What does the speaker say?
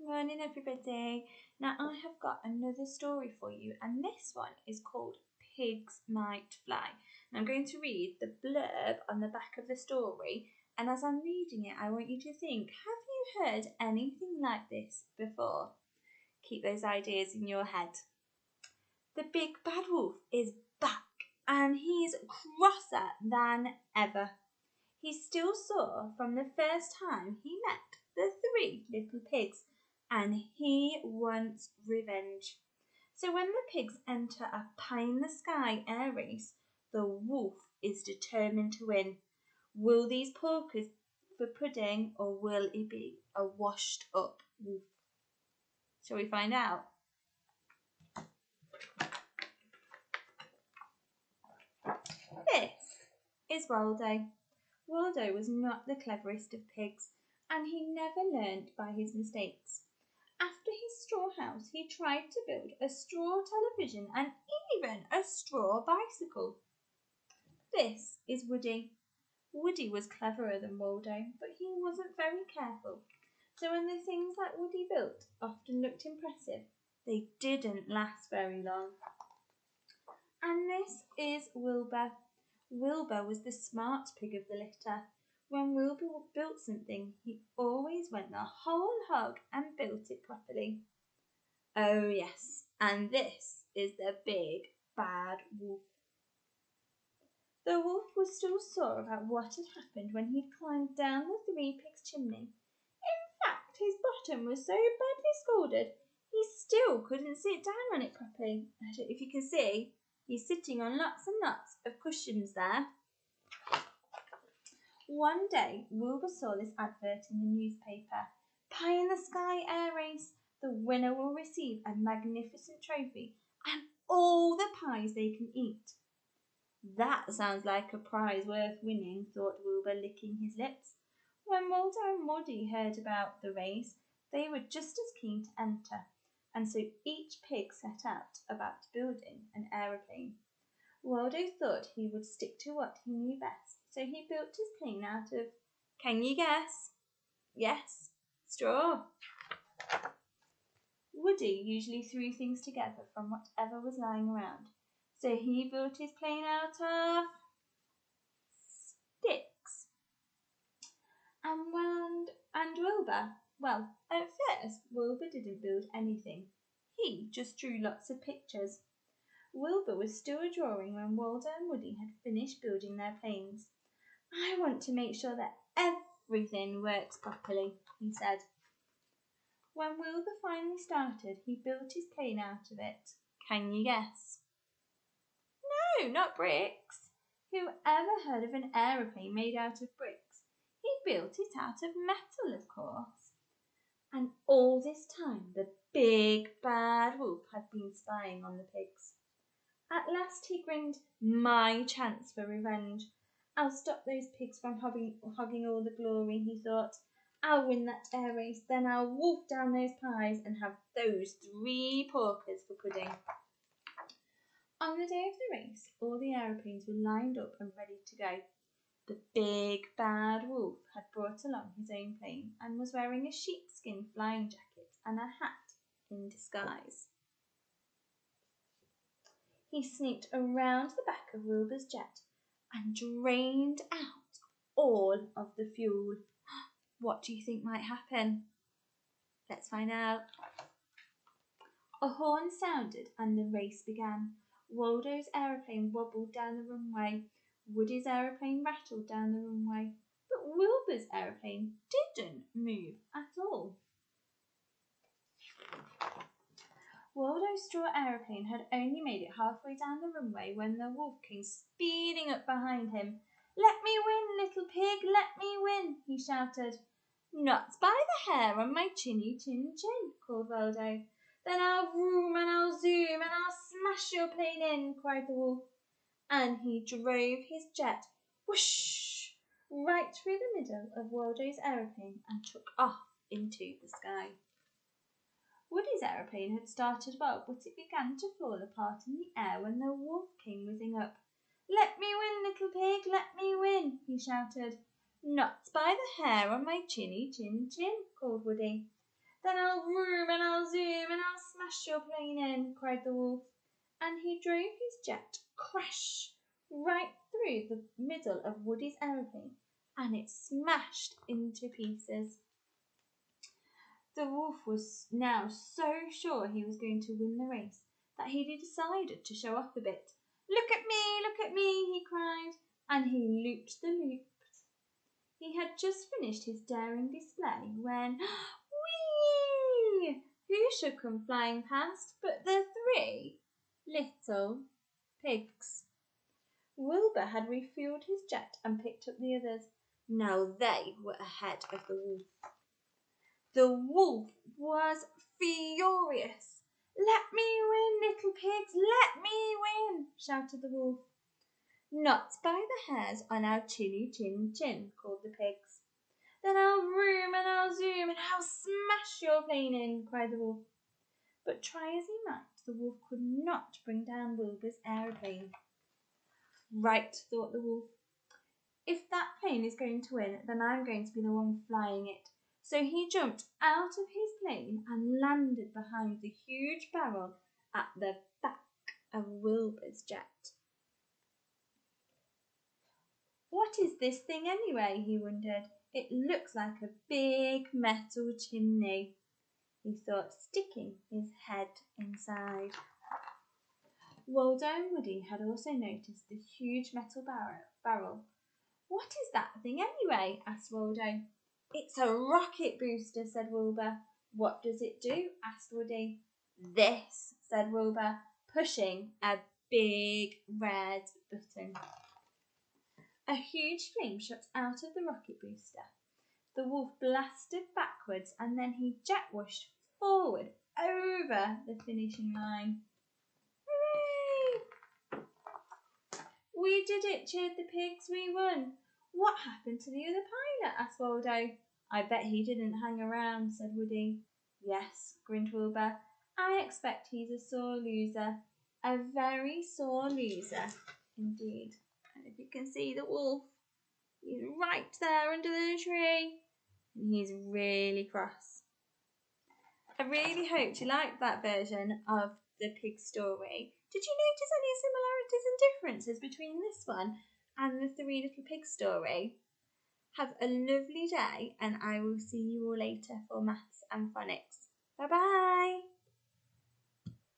Morning, everybody. Now, I have got another story for you, and this one is called Pigs Might Fly. And I'm going to read the blurb on the back of the story, and as I'm reading it, I want you to think, have you heard anything like this before? Keep those ideas in your head. The big bad wolf is back, and he's crosser than ever. He's still sore from the first time he met the three little pigs, and he wants revenge. So when the pigs enter a pie-in-the-sky air race, the wolf is determined to win. Will these porkers for pudding, or will it be a washed-up wolf? Shall we find out? This is Waldo. Waldo was not the cleverest of pigs, and he never learnt by his mistakes. After his straw house, he tried to build a straw television and even a straw bicycle. This is Woody. Woody was cleverer than Waldo, but he wasn't very careful. So when the things that Woody built often looked impressive, they didn't last very long. And this is Wilbur. Wilbur was the smart pig of the litter. When Wilbur built something, he always went the whole hog and built it properly. Oh yes, and this is the big bad wolf. The wolf was still sore about what had happened when he'd climbed down the three pigs' chimney. In fact, his bottom was so badly scalded, he still couldn't sit down on it properly. I don't know if you can see, he's sitting on lots and lots of cushions there. One day, Wilbur saw this advert in the newspaper. Pie-in-the-sky air race. The winner will receive a magnificent trophy and all the pies they can eat. That sounds like a prize worth winning, thought Wilbur, licking his lips. When Waldo and Woody heard about the race, they were just as keen to enter, and so each pig set out about building an aeroplane. Waldo thought he would stick to what he knew best, so he built his plane out of, can you guess? Yes, straw. Woody usually threw things together from whatever was lying around, so he built his plane out of sticks. And Wilbur, well, at first Wilbur didn't build anything. He just drew lots of pictures. Wilbur was still drawing when Waldo and Woody had finished building their planes. I want to make sure that everything works properly, he said. When Wilbur finally started, he built his plane out of it. Can you guess? No, not bricks. Who ever heard of an aeroplane made out of bricks? He built it out of metal, of course. And all this time, the big bad wolf had been spying on the pigs. At last he grinned, my chance for revenge. I'll stop those pigs from hogging all the glory, he thought. I'll win that air race, then I'll wolf down those pies and have those three porkers for pudding. On the day of the race, all the aeroplanes were lined up and ready to go. The big bad wolf had brought along his own plane and was wearing a sheepskin flying jacket and a hat in disguise. He sneaked around the back of Wilbur's jet and drained out all of the fuel. What do you think might happen? Let's find out. A horn sounded and the race began. Waldo's aeroplane wobbled down the runway. Woody's aeroplane rattled down the runway. But Wilbur's aeroplane didn't move at all. Waldo's straw aeroplane had only made it halfway down the runway when the wolf came speeding up behind him. Let me win, little pig, let me win, he shouted. Not by the hair on my chinny chin chin, called Waldo. Then I'll vroom and I'll zoom and I'll smash your plane in, cried the wolf. And he drove his jet, whoosh, right through the middle of Waldo's aeroplane and took off into the sky. Woody's aeroplane had started well, but it began to fall apart in the air when the wolf came whizzing up. Let me win, little pig, let me win, he shouted. Not by the hair on my chinny chin chin, called Woody. Then I'll vroom and I'll zoom and I'll smash your plane in, cried the wolf. And he drove his jet crash right through the middle of Woody's aeroplane, and it smashed into pieces. The wolf was now so sure he was going to win the race that he decided to show off a bit. Look at me, he cried, and he looped the loop. He had just finished his daring display when, whee! Who should come flying past but the 3 little pigs? Wilbur had refueled his jet and picked up the others. Now they were ahead of the wolf. The wolf was furious. Let me win, little pigs, let me win, shouted the wolf. Not by the hairs on our chinny chin chin, called the pigs. Then I'll vroom and I'll zoom and I'll smash your plane in, cried the wolf. But try as he might, the wolf could not bring down Wilbur's aeroplane. Right, thought the wolf. If that plane is going to win, then I'm going to be the one flying it. So he jumped out of his plane and landed behind the huge barrel at the back of Wilbur's jet. What is this thing anyway? He wondered. It looks like a big metal chimney, he thought, sticking his head inside. Waldo and Woody had also noticed the huge metal barrel. What is that thing anyway? Asked Waldo. It's a rocket booster, said Wilbur. What does it do? Asked Woody. This, said Wilbur, pushing a big red button. A huge flame shot out of the rocket booster. The wolf blasted backwards and then he jet-whooshed forward over the finishing line. Hooray! We did it, cheered the pigs. We won. What happened to the other pilot? Asked Waldo. I bet he didn't hang around, said Woody. Yes, grinned Wilbur. I expect he's a sore loser. A very sore loser indeed. And if you can see the wolf, he's right there under the tree. And he's really cross. I really hope you liked that version of the pig story. Did you notice any similarities and differences between this one and the 3 Little Pigs story? Have a lovely day, and I will see you all later for maths and phonics. Bye bye.